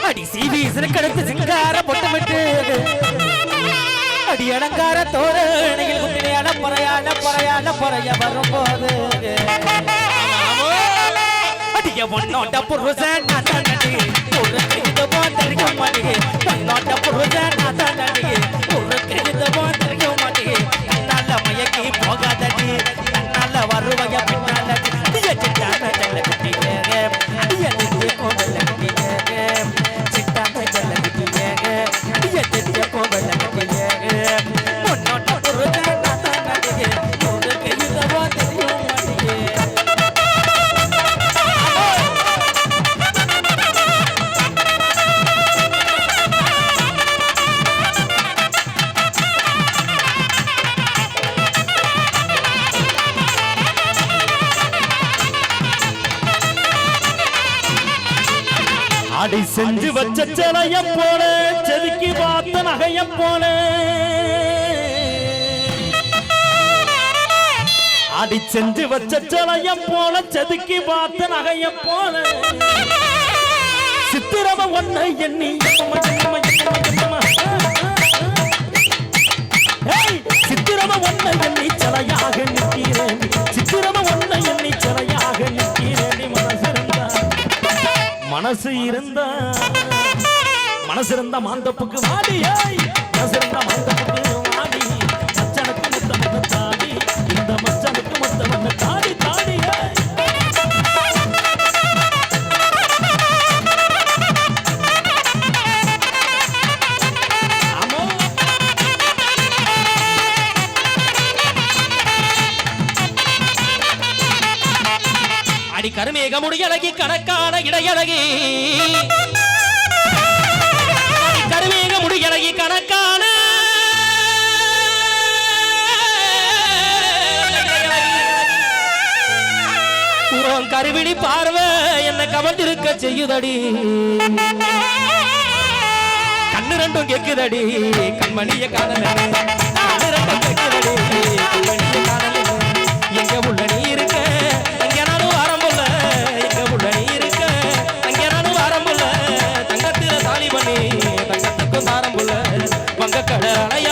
அடி சீவி சிறுக்கெடுத்து சிங்கார பொட்டமிட்டு அடி அலங்கார தோரணையில் குட்டியான பறைய வரும்போது அடிய பொண்ணோட்ட புருஷன் நடி ஒரு கைது போந்திருக்க மாட்டேங்க பொண்ணோட்ட புருஷன் நடி ஒரு கைது போந்திருக்க மாட்டேங்க நல்ல மயக்கி போகாதடி நல்ல வருவய பின்னால சிட்டான செல்ல குட்டிங்க அடிய தெரிய கோவல குட்டிங்க சிட்டான செல்ல குட்டிங்க அடிய தெரிய கோவல குட்டிங்க பொண்ணோட்ட புருஷன் நடி ஒரு கைது போந்திருக்க மாட்டேங்க அடி செஞ்சு வச்ச சிலைய போல செதுக்கி பார்த்த நகைய போல அடி செஞ்சு வச்ச சிலைய போல செதுக்கி பார்த்த நகைய போல சித்திரம ஒன்ன எண்ணி சித்திரம ஒன்ன எண்ணி சிலையாக நிற்கிறேன் சித்திரம ஒன்ன எண்ணி சிலையாக நிற்கிறேன் மனசு இருந்தா மாந்தப்புக்கு வாடி மனசு இருந்தா மாந்தப்புக்கு வாடி மச்சனுக்கு முத்தம் தாடி இந்த மச்சனுக்கு முத்தம் தாடி தாடி அடி கருமேக முடியழகி கணக்கான இடையழகி கருமேக முடியழகி கணக்கான கருவிழி பார்வை என்ன கவர்ந்திருக்க செய்யுதடி கண்ணு ரெண்டும் கேக்குதடி கண்மணிய காணல கண்ணு ரெண்டும் கேக்குதடி கண்மணிய காணல எங்க உள்ள நீ இருக்க தங்கத்துக்கு தாரம் புள்ள வங்க கடலைய